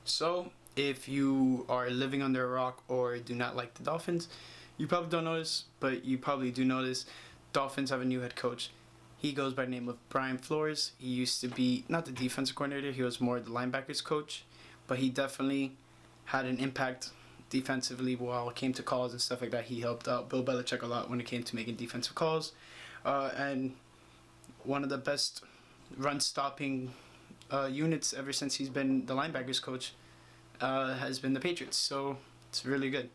So, if you are living under a rock or do not like the Dolphins, you probably don't notice, but you probably do notice. Dolphins have a new head coach. He goes by the name of Brian Flores. He used to be not the defensive coordinator, he was more the linebackers coach, but he definitely had an impact defensively while it came to calls and stuff like that. He helped out Bill Belichick a lot when it came to making defensive calls, and one of the best run-stopping units ever since he's been the linebackers coach has been the Patriots. So it's really good.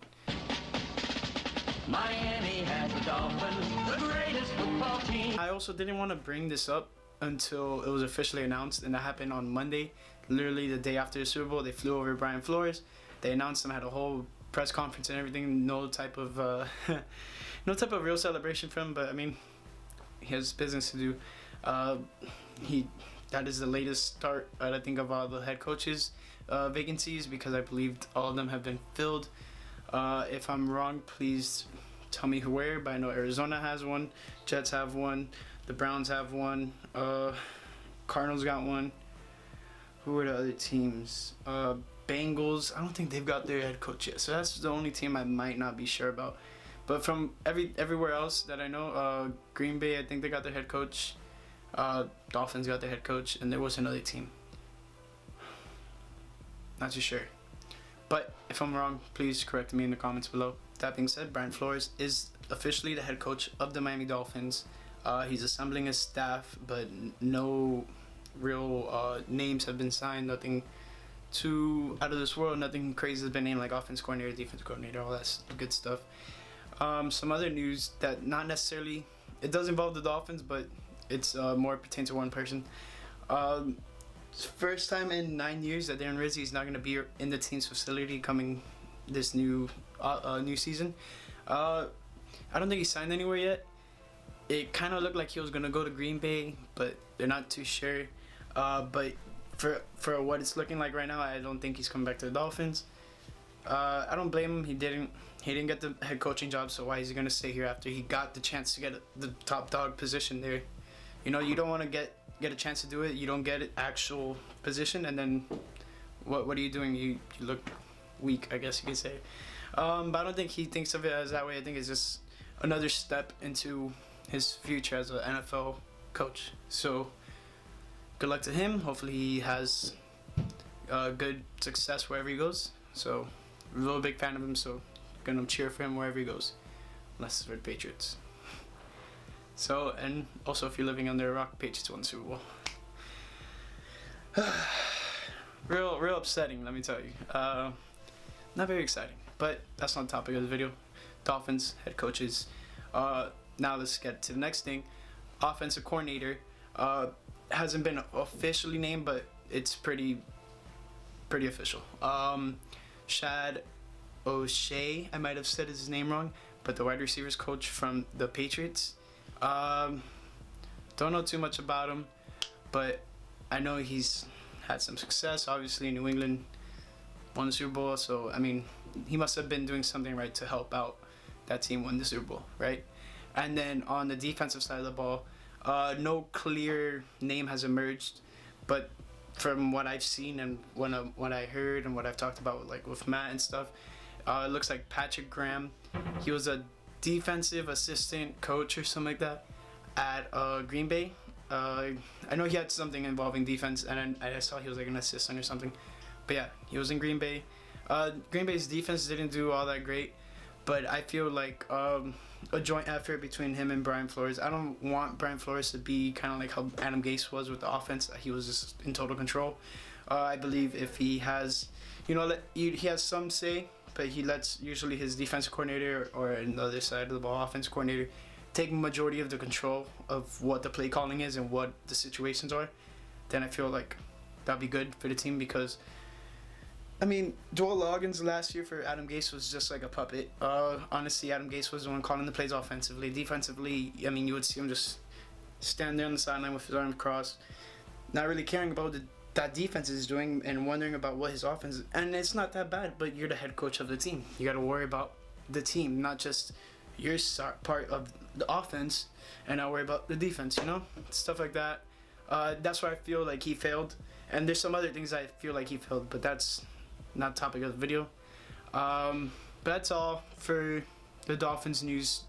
Miami has the Dolphins, the greatest football team. I also didn't want to bring this up until it was officially announced, and that happened on Monday, literally the day after the Super Bowl. They flew over Brian Flores. They announced him, had a whole press conference and everything. No type of no type of real celebration for him, but I mean, he has business to do. That is the latest start, I think, of all the head coaches vacancies, because I believe all of them have been filled. If I'm wrong, please tell me where, but I know Arizona has one, Jets have one, the Browns have one, Cardinals got one. Who are the other teams? Bengals, I don't think they've got their head coach yet, so that's the only team I might not be sure about. But from everywhere else that I know, Green Bay, I think they got their head coach, Dolphins got their head coach, and there was another team. Not too sure. But if I'm wrong, please correct me in the comments below. That being said, Brian Flores is officially the head coach of the Miami Dolphins. He's assembling his staff, but no real names have been signed. Nothing too out of this world. Nothing crazy has been named, like offense coordinator, defense coordinator, all that good stuff. Some other news that not necessarily, it does involve the Dolphins, but it's more pertain to one person. First time in 9 years that Darren Rizzi is not going to be in the team's facility coming this new season. I don't think he signed anywhere yet. It kind of looked like he was going to go to Green Bay, but they're not too sure. But for what it's looking like right now, I don't think he's coming back to the Dolphins. I don't blame him. He didn't get the head coaching job, so why is he going to stay here after he got the chance to get the top dog position there? You know, you don't want to get a chance to do it. You don't get an actual position, and then what are you doing? You look weak, I guess you could say. But I don't think he thinks of it as that way. I think it's just another step into his future as an NFL coach. So good luck to him. Hopefully he has good success wherever he goes. So I'm a real big fan of him, so gonna cheer for him wherever he goes, unless it's for the Patriots. So, and also if you're living under a rock, Patriots won the Super Bowl. real upsetting, let me tell you. Not very exciting, but that's not the topic of the video. Dolphins head coaches. Now let's get to the next thing. Offensive coordinator hasn't been officially named, but it's pretty official. ChadO'shea, I might have said his name wrong, but the wide receivers coach from the Patriots. Don't know too much about him, but I know he's had some success. Obviously, New England won the Super Bowl, so I mean, he must have been doing something right to help out that team win the Super Bowl, right? And then on the defensive side of the ball, no clear name has emerged, but from what I've seen and what I heard and what I've talked about with Matt and stuff, it looks like Patrick Graham. He was a defensive assistant coach or something like that at Green Bay. I know he had something involving defense, and I saw he was like an assistant or something. But yeah, he was in Green Bay. Green Bay's defense didn't do all that great, but I feel like a joint effort between him and Brian Flores. I don't want Brian Flores to be kind of like how Adam Gase was with the offense. He was just in total control. I believe if he has, he has some say, but he lets usually his defensive coordinator or on the other side of the ball, offense coordinator, take majority of the control of what the play calling is and what the situations are. Then I feel like that'd be good for the team, because I mean, Joel Loggins last year for Adam Gase was just like a puppet. Honestly, Adam Gase was the one calling the plays offensively. Defensively, I mean, you would see him just stand there on the sideline with his arms crossed, not really caring about that defense is doing and wondering about what his offense is. And it's not that bad, but you're the head coach of the team. You got to worry about the team, not just your part of the offense, and not worry about the defense, stuff like that. That's why I feel like he failed. And there's some other things I feel like he failed, but that's not topic of the video. But that's all for the Dolphins news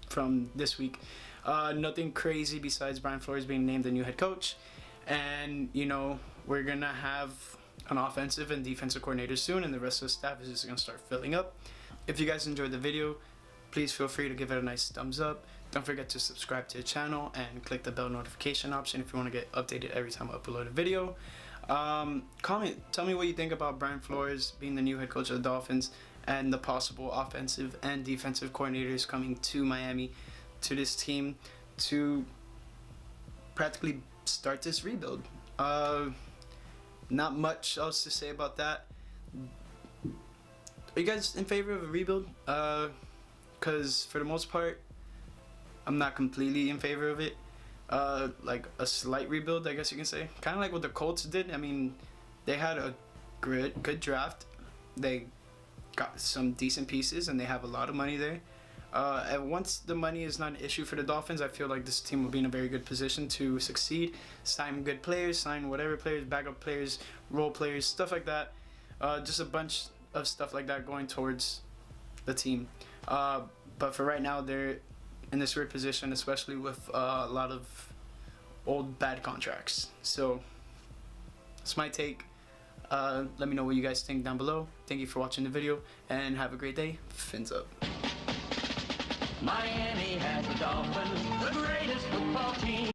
from this week. Nothing crazy besides Brian Flores being named the new head coach. And, you know, we're going to have an offensive and defensive coordinator soon, and the rest of the staff is just going to start filling up. If you guys enjoyed the video, please feel free to give it a nice thumbs up. Don't forget to subscribe to the channel and click the bell notification option if you want to get updated every time I upload a video. Comment, tell me what you think about Brian Flores being the new head coach of the Dolphins and the possible offensive and defensive coordinators coming to Miami, to this team, to practically start this rebuild. Not much else to say about that. Are you guys in favor of a rebuild? Because for the most part, I'm not completely in favor of it. Like a slight rebuild, I guess you can say. Kind of like what the Colts did. I mean, they had a good draft. They got some decent pieces, and they have a lot of money there. And once the money is not an issue for the Dolphins, I feel like this team will be in a very good position to succeed. Sign good players, sign whatever players, backup players, role players, stuff like that. Just a bunch of stuff like that going towards the team. But for right now, they're in this weird position, especially with a lot of old bad contracts. So that's my take. Let me know what you guys think down below. Thank you for watching the video, and have a great day. Fins up. Miami has the Dolphins, the greatest football team.